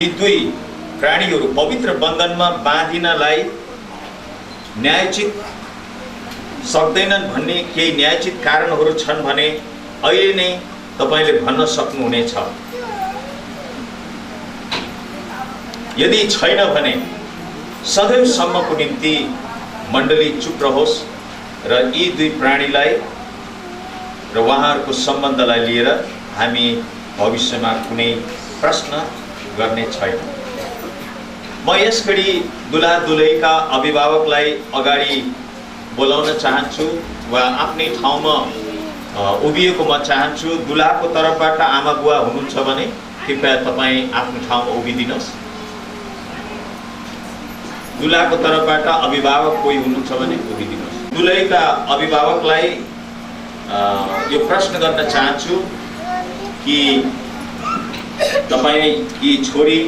यी दुई प्राणीहरू पवित्र बन्धनमा बाँधिनलाई न्यायोचित सक्दैनन् भन्ने केही न्यायोचित कारणहरू छन् भने अहिले नै तपाईले भन्न सक्नुहुनेछ। यदि छैन भने सदैवसम्मको निम्ति मण्डली चुप रहोस् र यी दुई प्राणीलाई र उहाँहरूको सम्बन्धलाई लिएर हामी भविष्यमा कुनै प्रश्न गर्ने छैन। म यसघडी दुला दुलहीका अभिभावकलाई अगाडि बोलाउन चाहन्छु वा आफ्नै ठाउँमा उभिएको म चाहन्छु। दुलाको तर्फबाट आमा बुवा हुनुहुन्छ भने कृपया तपाईँ आफ्नो ठाउँमा उभिदिनुहोस्। दुलाको तर्फबाट अभिभावक कोही हुनुहुन्छ भने उभिदिनुहोस्। दुलहीका अभिभावकलाई यो प्रश्न गर्न चाहन्छु कि तपाईँ यी छोरी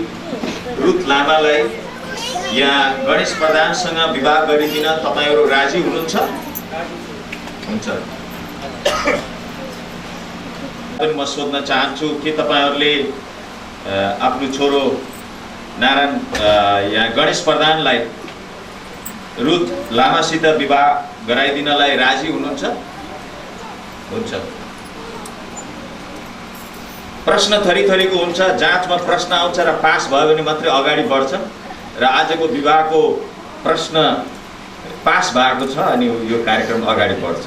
रुथ लामालाई यहाँ गणेश प्रधानसँग विवाह गरिदिन तपाईहरू राजी हुनुहुन्छ? हुन्छ। म सोध्न चाहन्छु कि तपाईहरूले आफ्नो छोरो नारायण यहाँ गणेश प्रधानलाई रुथ लामासित विवाह गराइदिनलाई राजी हुनुहुन्छ? हुन्छ। प्रश्न थरी थरीको हुन्छ, जाँचमा प्रश्न आउँछ र पास भयो भने मात्रै अगाडि बढ्छ र आजको विवाहको प्रश्न पास भएको छ अनि यो कार्यक्रम अगाडि बढ्छ।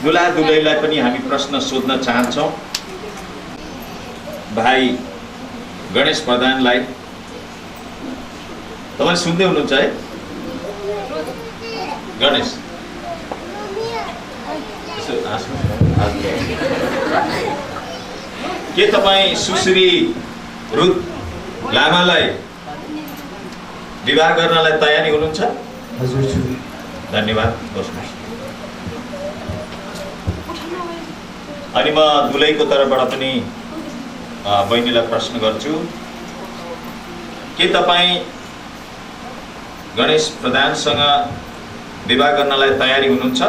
दुला दुलहीलाई पनि हामी प्रश्न सोध्न चाहन्छौँ। भाइ गणेश प्रधानलाई तपाईले सुन्दै हुनुहुन्छ है? गणेश के तपाईँ सुश्री रुथ लामालाई विवाह गर्नलाई तयारी हुनुहुन्छ? हजुर छु। धन्यवाद। बस्नुहोस्। अनि म दुलहीको तर्फबाट पनि बहिनीलाई प्रश्न गर्छु। के तपाईँ गणेश प्रधानसँग विवाह गर्नलाई तयारी हुनुहुन्छ?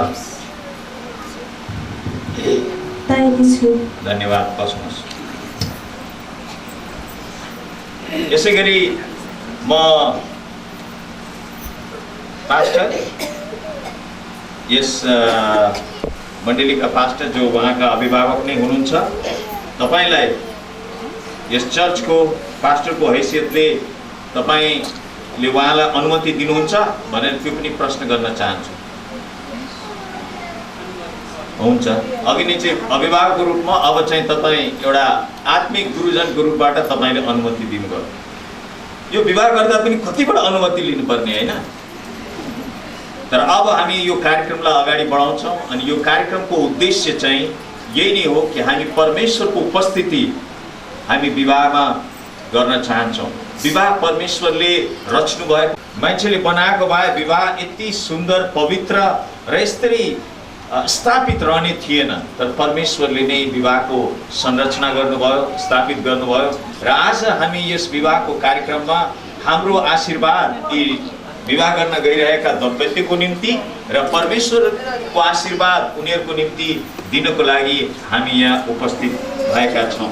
तयारी छु। धन्यवाद। बस्नुहोस्। यसैगरी म पास्टर यस मण्डलीका पास्टर जो उहाँका अभिभावक नै हुनुहुन्छ, तपाईलाई यस चर्चको पास्टरको हैसियतले तपाईले उहाँलाई अनुमति दिनुहुन्छ भनेर त्यो पनि प्रश्न गर्न चाहन्छु। हुन्छ। अघि नै चाहिँ अभिभावकको रूपमा, अब चाहिँ तपाईँ एउटा आत्मिक गुरुजनको रूपबाट तपाईँले अनुमति दिनुभयो। यो विवाह गर्दा पनि कतिबाट अनुमति लिनुपर्ने हैन? तर अब हामी यो कार्यक्रमलाई अगाडि बढाउँछौँ अनि यो कार्यक्रमको उद्देश्य चाहिँ यही नै हो कि हामी परमेश्वरको उपस्थिति हामी विवाहमा गर्न चाहन्छौँ। विवाह परमेश्वरले रच्नु भएको, मान्छेले बनाएको भए विवाह यति सुन्दर, पवित्र र यस्तै स्थापित रहने थिएन। तर परमेश्वरले नै विवाहको संरचना गर्नुभयो, स्थापित गर्नुभयो र आज हामी यस विवाहको कार्यक्रममा हाम्रो आशीर्वाद यी विवाह गर्न गइरहेका दम्पतिको निम्ति र परमेश्वरको आशीर्वाद उनीहरूको निम्ति दिनको लागि हामी यहाँ उपस्थित भएका छौँ।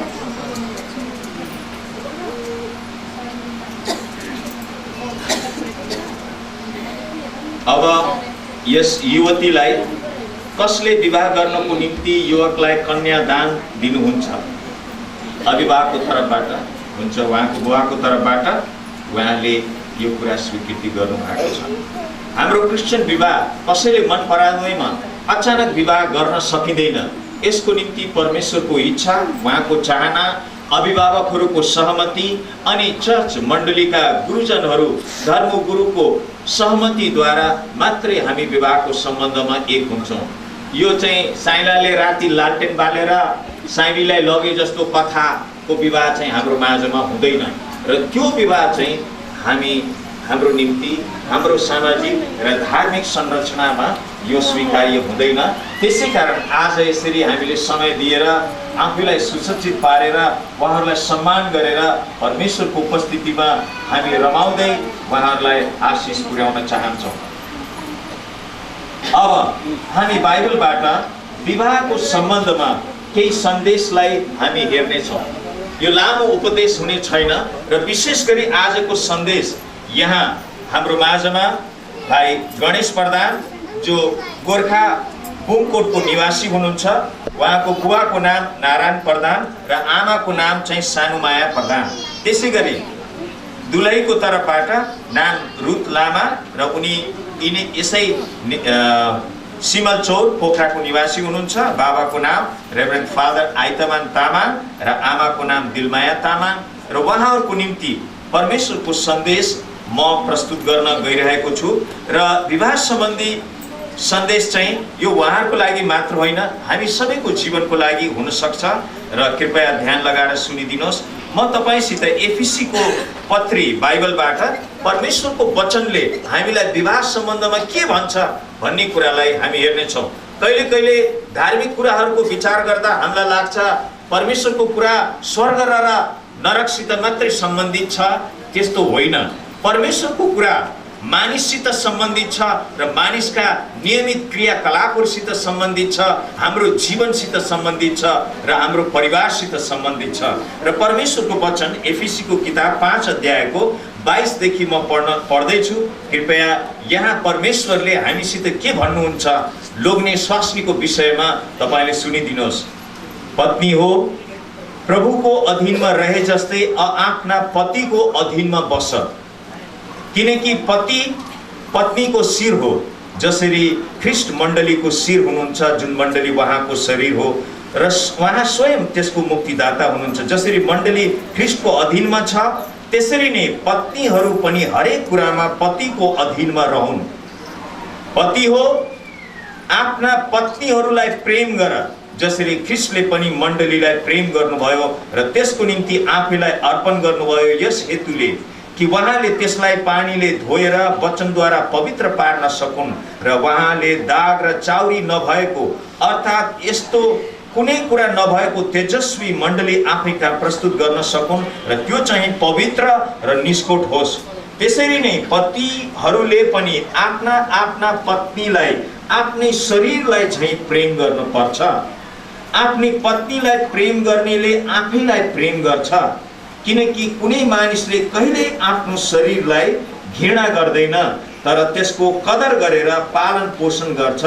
अब यस युवतीलाई कसले विवाह गर्नको निम्ति युवकलाई कन्यादान दिनुहुन्छ? अभिभावकको तर्फबाट हुन्छ, उहाँको बुवाको तर्फबाट उहाँले यो कुरा स्वीकृति गर्नुभएको छ। हाम्रो क्रिस्चियन विवाह कसैले मन पराउँदैमा अचानक विवाह गर्न सकिँदैन। यसको निम्ति परमेश्वरको इच्छा, उहाँको चाहना, अभिभावकहरूको सहमति अनि चर्च मण्डलीका गुरुजनहरू, धर्मगुरुको सहमतिद्वारा मात्रै हामी विवाहको सम्बन्धमा एक हुन्छौँ। यो चाहिँ साइलाले राति लालटेन बालेर साइलीलाई लगे जस्तो कथाको विवाह चाहिँ हाम्रो माझमा हुँदैन र त्यो विवाह चाहिँ हामी हाम्रो निम्ति, हाम्रो सामाजिक र धार्मिक संरचनामा यो स्वीकार्य हुँदैन। त्यसै कारण आज यसरी हामीले समय दिएर आफूलाई सुसज्जित पारेर उहाँहरूलाई सम्मान गरेर परमेश्वरको उपस्थितिमा हामी रमाउँदै उहाँहरूलाई आशिष पुर्याउन चाहन्छौँ। अब हामी बाइबलबाट विवाहको सम्बन्धमा केही सन्देशलाई हामी हेर्नेछौँ। यो लामो उपदेश हुने छैन र विशेष गरी आजको सन्देश यहाँ हाम्रो माझमा भाइ गणेश प्रधान जो गोर्खा बुङकोटको निवासी हुनुहुन्छ, उहाँको बुवाको नाम नारायण प्रधान र आमाको नाम चाहिँ सानुमाया प्रधान। त्यसै गरी दुलहीको तर्फबाट नाम रुत लामा र उनी यसै सिमलचौर पोखराको निवासी हुनुहुन्छ। बाबाको नाम रेभरेन्ड फादर आइतमान तामाङ र आमाको नाम दिलमाया तामाङ र उहाँहरूको निम्ति परमेश्वरको सन्देश म प्रस्तुत गर्न गइरहेको छु। र विवाह सम्बन्धी सन्देश चाहिँ यो उहाँहरूको लागि मात्र होइन, हामी सबैको जीवनको लागि हुन सक्छ र कृपया ध्यान लगाएर सुनिदिनुहोस्। म तपाईसित एफिसीको पत्री बाइबलबाट परमेश्वरको वचनले हामीलाई विवाह सम्बन्धमा के भन्छ भन्ने कुरालाई हामी हेर्नेछौँ। कहिले कहिले धार्मिक कुराहरूको विचार गर्दा हामीलाई लाग्छ परमेश्वरको कुरा स्वर्ग र नरकसित मात्रै सम्बन्धित छ। त्यस्तो होइन। परमेश्वरको कुरा मानिससित सम्बन्धित छ र मानिसका नियमित क्रियाकलापहरूसित सम्बन्धित छ, हाम्रो जीवनसित सम्बन्धित छ र हाम्रो परिवारसित सम्बन्धित छ। र परमेश्वरको वचन एफिसीको किताब 5 अध्यायको 22 देखि म पढ्दैछु। कृपया यहाँ परमेश्वरले हामीसित के भन्नुहुन्छ लोग्ने स्वास्नीको विषयमा तपाईले सुनिदिनुहोस्। पत्नी हो प्रभुको अधीनमा रहे जस्तै आफ्ना पतिको अधीनमा बस, किनकि पति पत्नीको शिर हो, जसरी ख्रीष्ट मण्डलीको शिर हुनुहुन्छ, जुन मण्डली उहाँको शरीर हो र उहाँ स्वयं त्यसको मुक्तिदाता हुनुहुन्छ। जसरी मण्डली ख्रीष्टको अधीनमा छ, त्यसरी नै पत्नीहरू पनि हरेक कुरामा पतिको अधीनमा रहन्। पति हो आफ्ना पत्नीहरूलाई प्रेम गर, जसरी ख्रीष्टले पनि मण्डलीलाई प्रेम गर्नुभयो र त्यसको निम्ति आफैलाई अर्पण गर्नुभयो, यस हेतुले कि उहाँले त्यसलाई पानीले धोएर वचनद्वारा पवित्र पार्न सकुन् र उहाँले दाग र चाउरी नभएको अर्थात् यस्तो कुनै कुरा नभएको तेजस्वी मण्डली आफैका प्रस्तुत गर्न सकुन् र त्यो चाहिँ पवित्र र निष्कोट होस्। त्यसरी नै पतिहरूले पनि आफ्ना आफ्ना पत्नीलाई आफ्नै शरीरलाई चाहिँ प्रेम गर्नुपर्छ। आफ्नी पत्नीलाई प्रेम गर्नेले आफैलाई प्रेम गर्छ, किनकि कुनै मानिसले कहिल्यै आफ्नो शरीरलाई घृणा गर्दैन तर त्यसको कदर गरेर पालन पोषण गर्छ,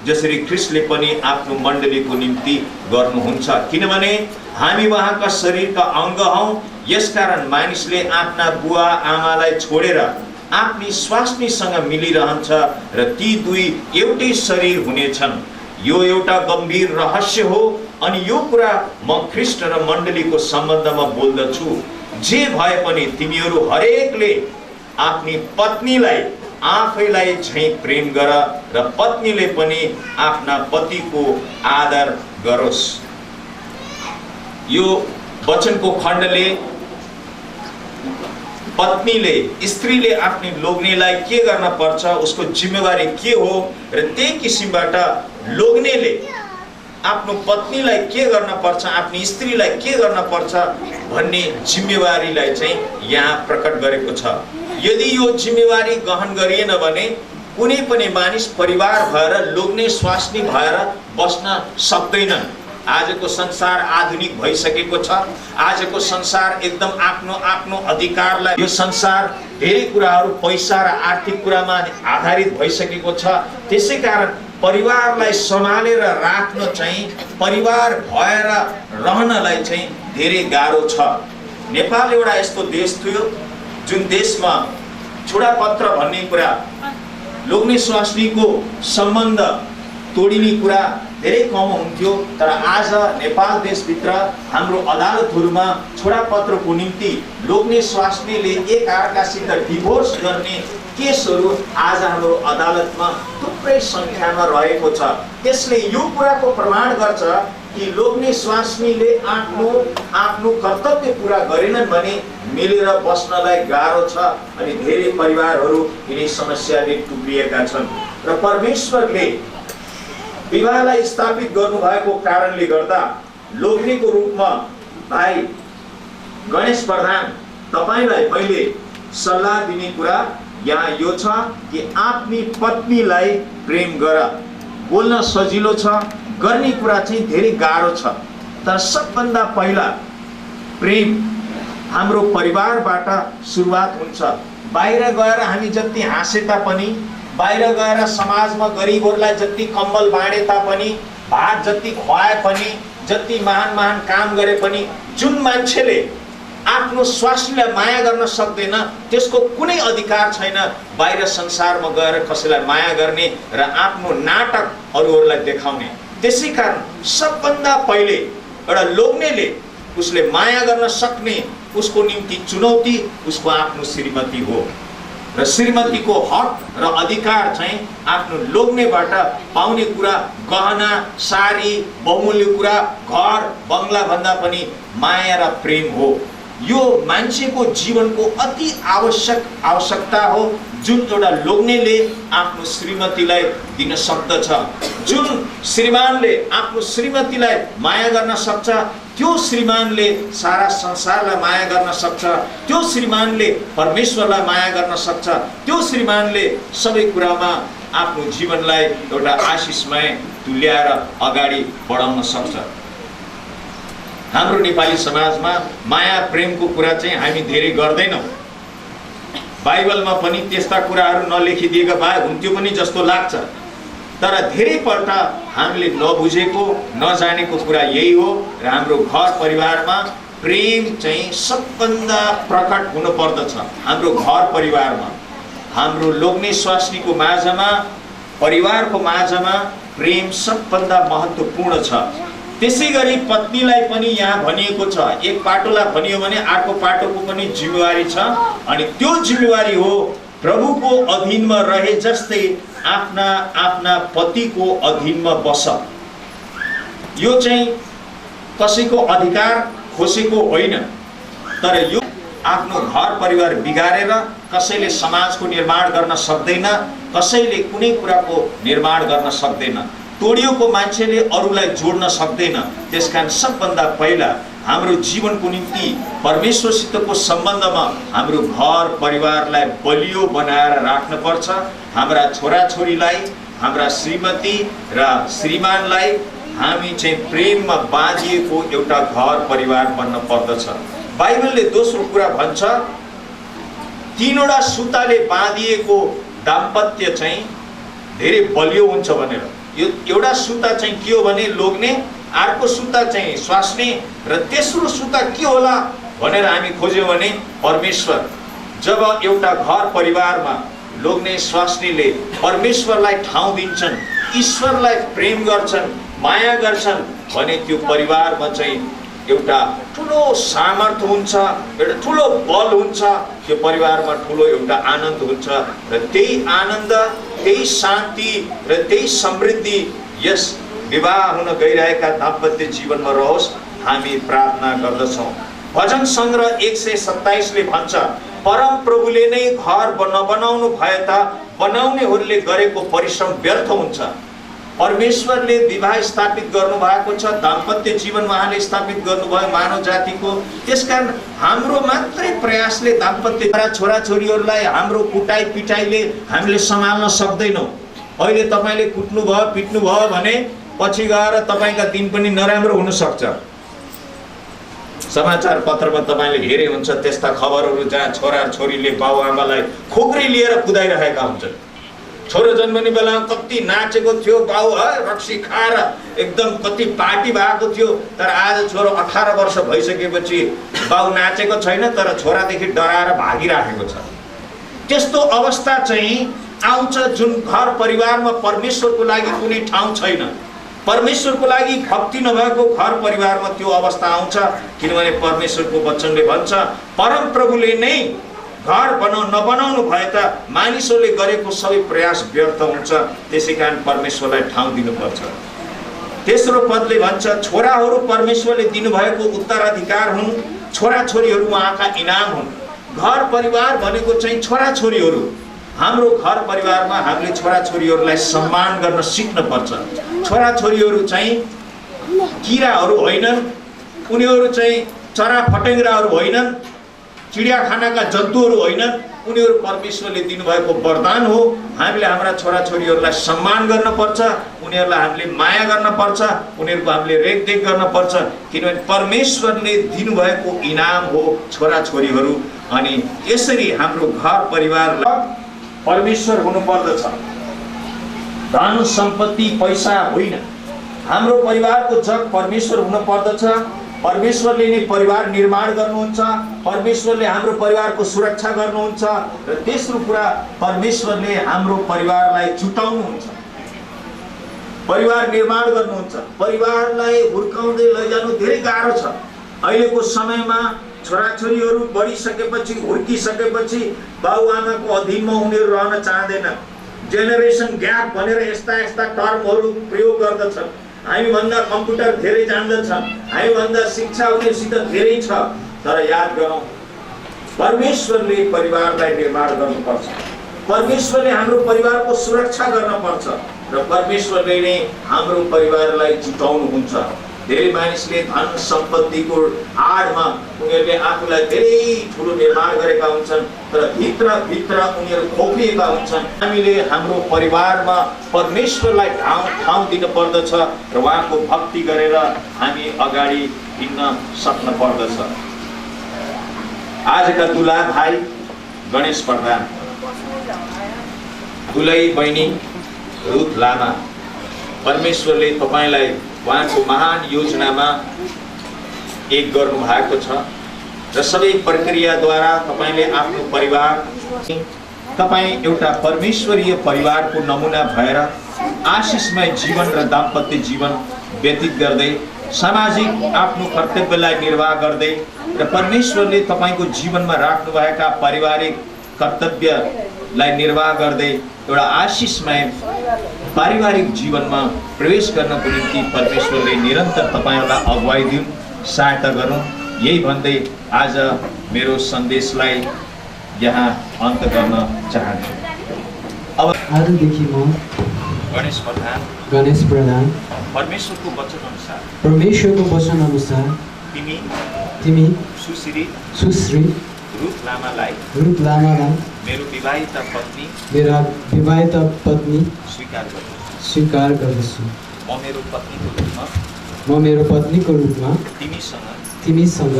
जसरी ख्रीष्टले पनि आफ्नो मण्डलीको निम्ति गर्नुहुन्छ। किनभने हामी उहाँका शरीरका अङ्ग हौं। यसकारण मानिसले आफ्ना बुवा आमालाई छोडेर आफ्नी स्वास्नीसँग मिलिरहन्छ र ती दुई एउटै शरीर हुनेछन्। यो एउटा गम्भीर रहस्य हो अनि यो कुरा म ख्रीष्ट र मण्डलीको सम्बन्धमा बोल्दछु। जे भए पनि तिमीहरू हरेकले आफ्नी पत्नीलाई आफैलाई झैं प्रेम गर र पत्नीले पनि आफ्ना पतिको आदर गरोस्। यो वचनको खण्डले पत्नीले स्त्रीले आफ्नी लोग्नेलाई के गर्न पर्छ, उसको जिम्मेवारी के हो र त्यही किसिमबाट लोग्नेले आफ्नो पत्नीलाई के गर्न पर्छ, आफ्नी स्त्रीलाई के गर्न पर्छ भन्ने जिम्मेवारीलाई चाहिँ यहाँ प्रकट गरेको छ। यदि यो जिम्मेवारी ग्रहण गरिएन भने कुनै पनि मानिस परिवार भएर लोग्ने स्वास्नी भएर बस्न सक्दैनन्। आजको संसार आधुनिक भइसकेको छ। आजको संसार एकदम आफ्नो आफ्नो अधिकारलाई, यो संसार धेरै कुराहरू पैसा र आर्थिक कुरामा आधारित भइसकेको छ। त्यसैकारण परिवारलाई सम्हालेर राख्न चाहिँ, परिवार भएर रहनलाई चाहिँ धेरै गाह्रो छ। नेपाल एउटा यस्तो देश थियो जुन देशमा छोडापत्र भन्ने कुरा, लोग्ने स्वास्नीको सम्बन्ध तोडिने कुरा धेरै कम हुन्थ्यो। तर आज नेपाल देशभित्र हाम्रो अदालतहरूमा छोडापत्रको निम्ति लोग्ने स्वास्नीले एक अर्कासित डिभोर्स गर्ने केसहरू आज हाम्रो अदालतमा थुप्रै संख्यामा रहेको छ। त्यसले यो कुराको प्रमाण गर्छ कि लोग्ने स्वास्नीले आफ्नो कर्तव्य पूरा गरेनन् भने मिलेर बस्नलाई गाह्रो छ अनि धेरै परिवारहरू यिनै समस्याले टुक्रिएका छन्। र परमेश्वरले विवाहलाई स्थापित गर्नुभएको कारणले गर्दा लोग्नेको रूपमा भाइ गणेश प्रधान तपाईलाई मैले सल्लाह दिने कुरा यहाँ यो छ कि आफ्नी पत्नीलाई प्रेम गर। बोल्न सजिलो छ, गर्ने कुरा चाहिँ धेरै गाह्रो छ। तर सबभन्दा पहिला प्रेम हाम्रो परिवारबाट सुरुवात हुन्छ। बाहिर गएर हामी जति हाँसे तापनि, बाहिर गएर समाजमा गरिबहरूलाई जति कम्बल बाँडे तापनि, भात जति खुवाए पनि, जति महान महान काम गरे पनि, जुन मान्छेले आफ्नो स्वास्नीलाई माया गर्न सक्दैन त्यसको कुनै अधिकार छैन बाहिर संसारमा गएर कसैलाई माया गर्ने र आफ्नो नाटक अरूहरूलाई देखाउने। त्यसैकारण सबभन्दा पहिले एउटा लोग्नेले उसले माया गर्न सक्ने उसको निम्ति चुनौती उसको आफ्नो श्रीमती हो र श्रीमतीको हक र अधिकार चाहिँ आफ्नो लोग्नेबाट पाउने कुरा गहना, सारी, बहुमूल्य कुरा, घर, बंगला भन्दा पनि माया र प्रेम हो। यो मान्छेको जीवनको अति आवश्यकता हो जुन एउटा लोग्नेले आफ्नो श्रीमतीलाई दिन सक्दछ। जुन श्रीमानले आफ्नो श्रीमतीलाई माया गर्न सक्छ त्यो श्रीमानले सारा संसारलाई माया गर्न सक्छ, त्यो श्रीमानले परमेश्वरलाई माया गर्न सक्छ, त्यो श्रीमानले सबै कुरामा आफ्नो जीवनलाई एउटा आशिषमय तुल्याएर अगाडि बढाउन सक्छ। हाम्रो नेपाली समाजमा माया प्रेमको कुरा चाहिँ हामी धेरै गर्दैनौँ। बाइबलमा पनि त्यस्ता कुराहरू नलेखिदिएका भए हुन्थ्यो पनि जस्तो लाग्छ। तर धेरैपल्ट हामीले नबुझेको नजानेको कुरा यही हो र हाम्रो घर परिवारमा प्रेम चाहिँ सबभन्दा प्रकट हुनु पर्दछ। हाम्रो घर परिवारमा, हाम्रो लोग्ने स्वास्नीको माझमा, परिवारको माझमा प्रेम सबभन्दा महत्त्वपूर्ण छ। त्यसैगरी पत्नीलाई पनि यहाँ भनिएको छ, एक पाटोलाई भनियो भने अर्को पाटोको पनि जिम्मेवारी छ अनि त्यो जिम्मेवारी हो प्रभुको अधीनमा रहे जस्तै आफ्ना आफ्ना पतिको अधीनमा बस। यो चाहिँ कसैको अधिकार खोसेको होइन, तर यो आफ्नो घर परिवार बिगारेर कसैले समाजको निर्माण गर्न सक्दैन, कसैले कुनै कुराको निर्माण गर्न सक्दैन, तोडिएको मान्छेले अरूलाई जोड्न सक्दैन। त्यसकारण सबभन्दा पहिला हाम्रो जीवनको निम्ति परमेश्वरसितको सम्बन्धमा हाम्रो घर परिवारलाई बलियो बनाएर राख्नुपर्छ। हाम्रा छोराछोरीलाई, हाम्रा श्रीमती र श्रीमानलाई हामी चाहिँ प्रेममा बाँधिएको एउटा घर परिवार बन्न पर्दछ। बाइबलले दोस्रो कुरा भन्छ, तीनवटा सुताले बाँधिएको दाम्पत्य चाहिँ धेरै बलियो हुन्छ भनेर। यो एउटा सुता चाहिँ के हो भने लोग्ने, अर्को सुता चाहिँ स्वास्नी र तेस्रो सुता के होला भनेर हामी खोज्यौँ भने परमेश्वर। जब एउटा घर परिवारमा लोग्ने स्वास्नीले परमेश्वरलाई ठाउँ दिन्छन्, ईश्वरलाई प्रेम गर्छन्, माया गर्छन् भने त्यो परिवारमा चाहिँ एउटा ठुलो सामर्थ्य हुन्छ, एउटा ठुलो बल हुन्छ, त्यो परिवारमा ठुलो एउटा आनन्द हुन्छ र त्यही आनन्द, त्यही शान्ति र त्यही समृद्धि यस विवाह हुन गइरहेका दाम्पत्य जीवनमा रहोस् हामी प्रार्थना गर्दछौँ। भजन सङ्ग्रह 127 ले भन्छ, परम प्रभुले नै घर नबनाउनु भए त बनाउनेहरूले गरेको परिश्रम व्यर्थ हुन्छ। परमेश्वरले विवाह स्थापित गर्नुभएको छ, दाम्पत्य जीवन उहाँले स्थापित गर्नुभयो मानव जातिको। त्यसकारण हाम्रो मात्रै प्रयासले दाम्पत्य छोराछोरीहरूलाई हाम्रो कुटाइ पिटाइले हामीले सम्हाल्न सक्दैनौँ। अहिले तपाईँले कुट्नु भयो, पिट्नु भयो भने पछि गएर तपाईँका दिन पनि नराम्रो हुन सक्छ। समाचार पत्रमा तपाईँले हेरे हुन्छ त्यस्ता खबरहरू जहाँ छोराछोरीले बाबुआमालाई खोक्री लिएर कुदाइरहेका हुन्छन्। छोरो जन्मने बेलामा कति नाचेको थियो बाउ, रक्सी खाएर एकदम कति पार्टी भएको थियो, तर आज छोरो 18 वर्ष भइसकेपछि बाउ नाचेको छैन तर छोरादेखि डराएर भागिराखेको छ। त्यस्तो अवस्था चाहिँ आउँछ जुन घर परिवारमा परमेश्वरको लागि कुनै ठाउँ छैन। परमेश्वरको लागि भक्ति नभएको घर परिवारमा त्यो अवस्था आउँछ, किनभने परमेश्वरको वचनले भन्छ परम प्रभुले नै घर नबनाउनु भए त मानिसहरूले गरेको सबै प्रयास व्यर्थ हुन्छ। त्यसैकारण परमेश्वरलाई ठाउँ दिनुपर्छ। तेस्रो पदले भन्छ, छोराहरू परमेश्वरले दिनुभएको उत्तराधिकार हुन्, छोराछोरीहरू उहाँका इनाम हुन्। घर परिवार भनेको चाहिँ छोराछोरीहरू। हाम्रो घर परिवारमा हामीले छोराछोरीहरूलाई सम्मान गर्न सिक्नुपर्छ। छोराछोरीहरू चाहिँ किराहरू होइनन्, उनीहरू चाहिँ चरा फटेङ्ग्राहरू होइनन्, चिडियाखानाका जन्तुहरू होइनन्, उनीहरू परमेश्वरले दिनुभएको वरदान हो। हामीले हाम्रा छोराछोरीहरूलाई सम्मान गर्नुपर्छ, उनीहरूलाई हामीले माया गर्नुपर्छ, उनीहरूको हामीले रेखदेख गर्नुपर्छ, किनभने परमेश्वरले दिनुभएको इनाम हो छोराछोरीहरू। अनि यसरी हाम्रो घर परिवारलाई परमेश्वर हुनुपर्दछ, धन सम्पत्ति पैसा होइन। हाम्रो परिवारको जग परमेश्वर हुनुपर्दछ। परमेश्वरले नै परिवार निर्माण गर्नुहुन्छ, परमेश्वरले हाम्रो परिवारको सुरक्षा गर्नुहुन्छ र तेस्रो कुरा परमेश्वरले हाम्रो परिवारलाई जुटाउनुहुन्छ, परिवार निर्माण गर्नुहुन्छ। परिवारलाई हुर्काउँदै लैजानु धेरै गाह्रो छ। अहिलेको समयमा छोराछोरीहरू बढिसकेपछि, हुर्किसकेपछि बाबुआमाको अधीनमा उनीहरू रहन चाहँदैन। जेनेरेसन ग्याप भनेर यस्ता यस्ता टर्महरू प्रयोग गर्दछन्। हामीभन्दा कम्प्युटर धेरै जान्दछ, हामीभन्दा शिक्षा उनीहरूसित धेरै छ। तर याद गरौँ, परमेश्वरले परिवारलाई निर्माण गर्नुपर्छ, परमेश्वरले हाम्रो परिवारको सुरक्षा गर्नुपर्छ र परमेश्वरले नै हाम्रो परिवारलाई जुटाउनुहुन्छ। धेरै मानिसले धन सम्पत्तिको आडमा उनीहरूले आफूलाई धेरै ठुलो निर्माण गरेका हुन्छन्, तर भित्र उनीहरू खोक्रिएका हुन्छन्। हामीले हाम्रो परिवारमा परमेश्वरलाई ठाउँ दिन पर्दछ र उहाँको भक्ति गरेर हामी अगाडि हिँड्न सक्न पर्दछ। आजका दुला भाइ गणेश प्रधान, दुलै बहिनी रुथ लामा, परमेश्वरले तपाईलाई उहाँको महान योजनामा एक गर्नु भएको छ र सबै प्रक्रियाद्वारा तपाईले आफ्नो परिवार, तपाईँ एउटा परमेश्वरीय परिवारको नमुना भएर आशिषमय जीवन र दाम्पत्य जीवन व्यतीत गर्दै सामाजिक आफ्नो कर्तव्यलाई निर्वाह गर्दै र परमेश्वरले तपाईको जीवनमा राख्नुभएका पारिवारिक कर्तव्यलाई निर्वाह गर्दै एउटा आशिषमय पारिवारिक जीवनमा प्रवेश गर्नको निम्ति परमेश्वरले निरन्तर तपाईहरूलाई अगुवाई दिउन्, सहायता गरौँ। यही भन्दै आज मेरो सन्देशलाई यहाँ अन्त गर्न चाहन्छु। अब आजदेखि म गणेश प्रधान परमेश्वरको वचन अनुसार तिमी सुश्री रुथ लामालाई मेरो विवाहित पत्नी स्वीकार गर्दछु। म मेरो पत्नीको रूपमा तिमीसँग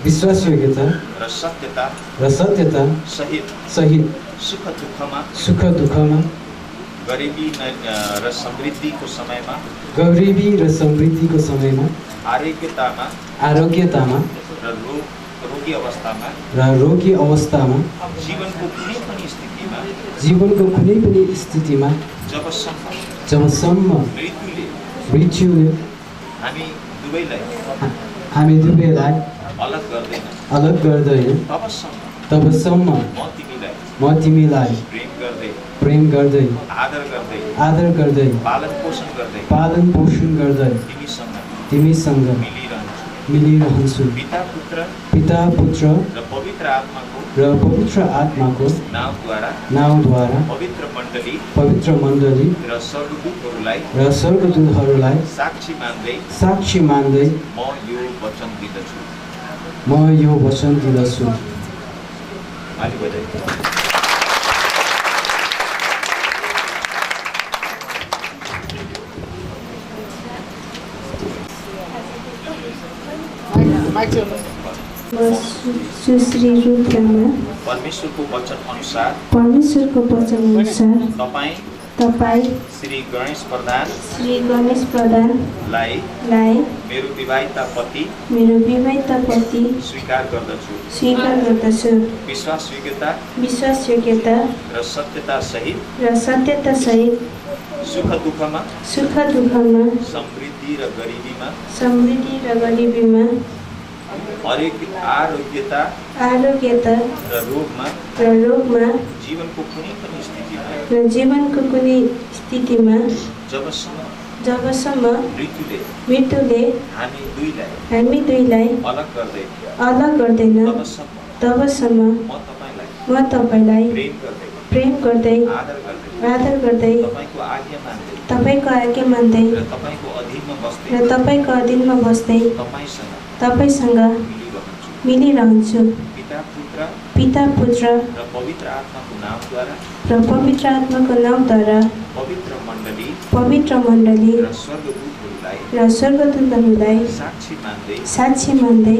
विश्वासयोग्यता र सत्यता सहित सुख दुःखमा गरीबी र समृद्धिको समयमा आरोग्यतामा र रोगी अवस्थामा जीवनको कुनै पनि स्थितिमा जबसम्म मृत्युले हामी दुवैलाई अलग गर्दैन तबसम्म म तिमीलाई प्रेम गर्दै आदर गर्दै पालन पोषण गर्दै तिमीसँग मिलिरहन्छु। पिता पुत्र र पवित्र आत्माको नाउँद्वारा पवित्र मण्डली र स्वर्गदूतहरूलाई साक्षी मान्दै म यो वचन दिँदछु। सुश्री रुथ लामा परमेश्वरको वचन अनुसार तपाईँ श्री गणेश प्रधानलाई मेरो विवाहित पति स्वीकार गर्दछु। विश्वासयोग्यता र सत्यता सहित सुख दुःखमा समृद्धि र गरिबीमा आरोग्यता र रोगमा जीवनको कुनै स्थितिमा जबसम्म मृत्युले हामी दुईलाई अलग गर्दैन तबसम्म म तपाईलाई प्रेम गर्दै आदर गर्दै तपाईको आज्ञा मान्दै र तपाईँको अधीनमा बस्दै तपाईँसँग मिलिरहन्छु पिता पुत्र र पवित्र आत्माको नामद्वारा पवित्र आत्माको नामद्वारा पवित्र मण्डली र स्वर्गदूतहरूलाई साक्षी मान्दै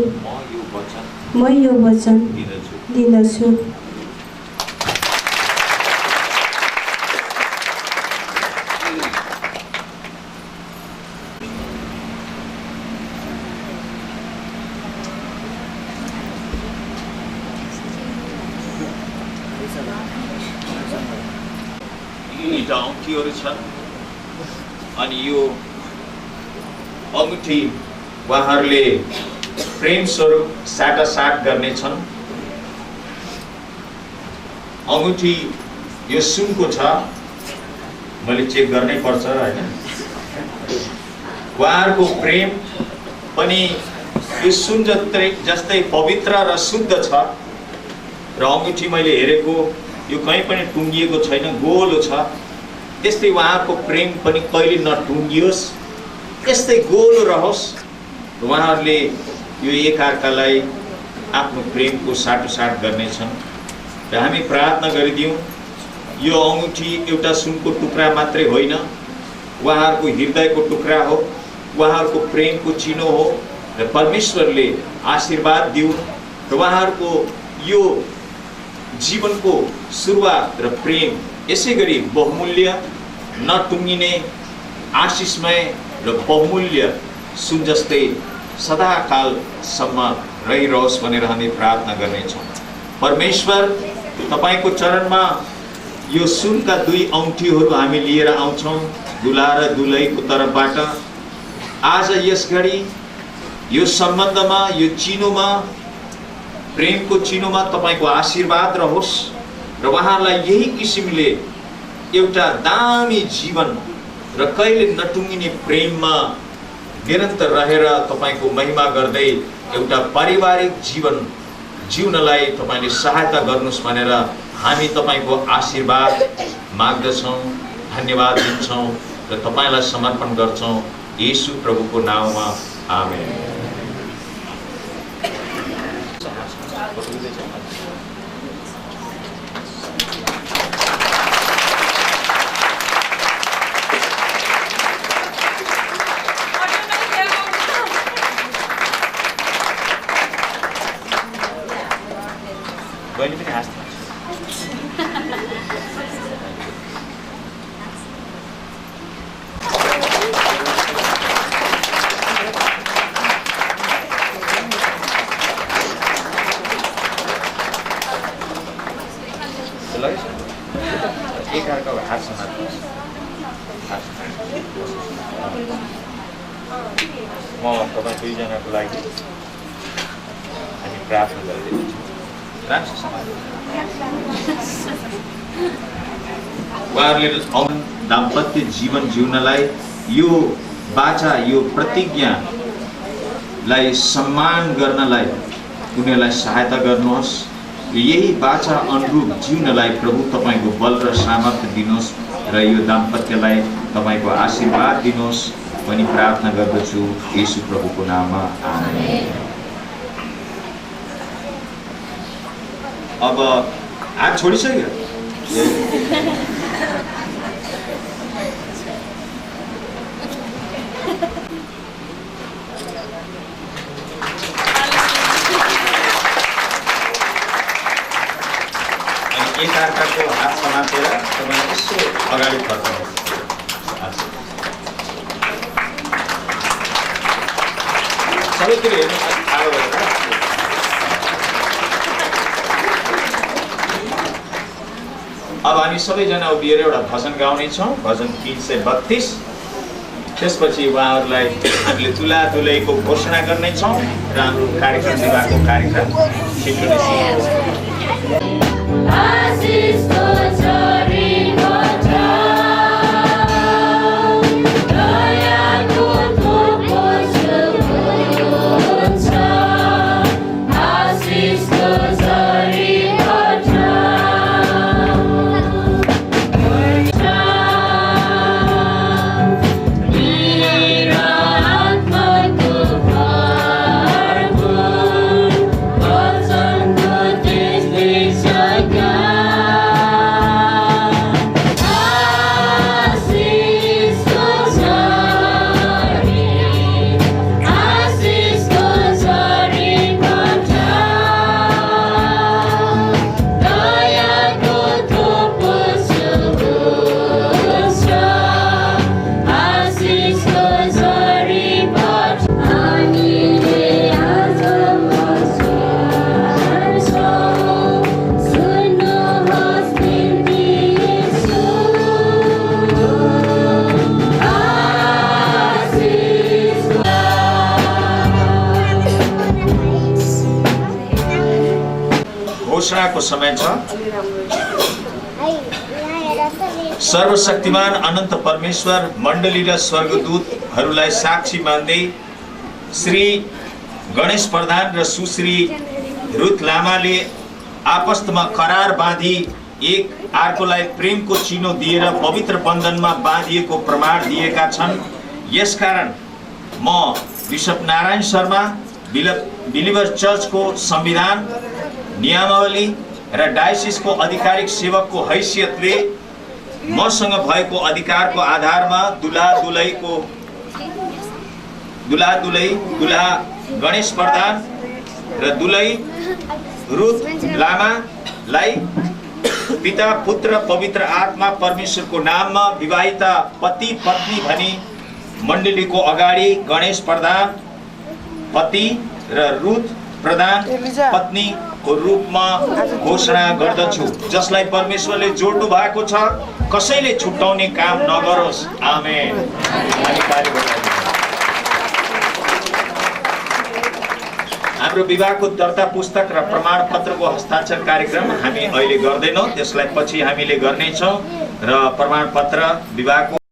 म यो वचन दिँदछु। यी औँठीहरू छन् अनि यो अङ्गुठी उहाँहरूले प्रेम स्वरूप साटासाट गर्नेछन्। अङ्गुठी यो सुनको छ, मैले चेक गर्नै पर्छ हैन। उहाँहरूको प्रेम पनि यो सुन जस्तै पवित्र र शुद्ध छ र अङ्गुठी मैले हेरेको यो कहीँ पनि टुङ्गिएको छैन, गोलो छ। त्यस्तै उहाँहरूको प्रेम पनि कहिले नटुङ्गियोस्, यस्तै गोलो रहोस्। उहाँहरूले यो एकअर्कालाई आफ्नो प्रेमको साटोसाट गर्नेछन् र हामी प्रार्थना गरिदियौँ यो अङ्गुठी एउटा सुनको टुक्रा मात्रै होइन, उहाँहरूको हृदयको टुक्रा हो, उहाँहरूको प्रेमको चिनो हो र परमेश्वरले आशीर्वाद दिउन् र उहाँहरूको यो जीवनको सुरुवात र प्रेम यसै गरी बहुमूल्य नटुङ्गिने आशिषमय र बहुमूल्य सुन जस्तै सदाकालसम्म रहिरहोस् भनेर हामी प्रार्थना गर्नेछौँ। परमेश्वर तपाईको चरणमा यो सुनका दुई औँठीहरू हामी लिएर आउँछौँ दुला र दुलहीको तर्फबाट। आज यस घडी यो सम्बन्धमा, यो चिनोमा, प्रेमको चिनोमा तपाईको आशीर्वाद रहोस् र उहाँहरूलाई यही किसिमले एउटा दामी जीवन र कहिले नटुङ्गिने प्रेममा निरन्तर रहेर तपाईको महिमा गर्दै एउटा पारिवारिक जीवन जिउनलाई तपाईले सहायता गर्नुस् भनेर हामी तपाईको आशीर्वाद माग्दछौँ, धन्यवाद दिन्छौँ र तपाईलाई समर्पण गर्छौँ येशू प्रभुको नाममा, आमेन। बहिनी पनि हाँस्छ। एकअर्काको हात समात्नुहोस्। म तपाईँ दुईजनाको लागि हामी प्रार्थना गरिदिन्छौँ। उहाँहरूले दाम्पत्य जीवन जिउनलाई यो बाचा, यो प्रतिज्ञालाई सम्मान गर्नलाई उनीहरूलाई सहायता गर्नुहोस्। यही बाचा अनुरूप जिउनलाई प्रभु तपाईको बल र सामर्थ्य दिनुहोस् र यो दाम्पत्यलाई तपाईको आशीर्वाद दिनुहोस् भनी प्रार्थना गर्दछु येशू प्रभुको नाममा, आमेन। अब हात छोडिसक्यो। एकअर्काको हात समातेर तपाईँ यसो अगाडि फर्काउनुहोस्। सबैतिर हेर्नु ठाडो भएर। अब हामी सबैजना उभिएर एउटा भजन गाउनेछौँ, भजन 332। त्यसपछि उहाँहरूलाई हामीले दुला दुलहीको घोषणा गर्नेछौँ र हाम्रो कार्यक्रम सेवाको कार्यक्रम छिटो नै घोषणाको समय छ। सर्वशक्तिमान अनन्त परमेश्वर मण्डली र स्वर्गदूतहरूलाई साक्षी मान्दै श्री गणेश प्रधान र सुश्री रुथ लामाले आपस्तमा करार बाँधी एक अर्कोलाई प्रेमको चिनो दिएर पवित्र बन्धनमा बाँधिएको प्रमाण दिएका छन्। यसकारण म बिशप नारायण शर्मा बिलिभर चर्चको संविधान, नियमावली र डायसिसको आधिकारिक सेवकको हैसियतले मसँग भएको अधिकारको आधारमा दुल्हा गणेश प्रधान र दुलही रुथ लामालाई पिता, पुत्र, पवित्र आत्मा परमेश्वरको नाममा विवाहिता पति पत्नी भनी मण्डलीको अगाडि गणेश प्रधान पति र रुथ प्रधान पत्नीको रूपमा घोषणा गर्दछु, जसलाई परमेश्वरले जोड्नु भएको छ, कसैले छुट्याउने काम नगरोस्। आमेन। हाम्रो विवाहको दर्ता पुस्तक र प्रमाणपत्रको हस्ताक्षर कार्यक्रम हामी अहिले गर्दैनौँ, त्यसलाई पछि हामीले गर्नेछौँ र प्रमाणपत्र विवाहको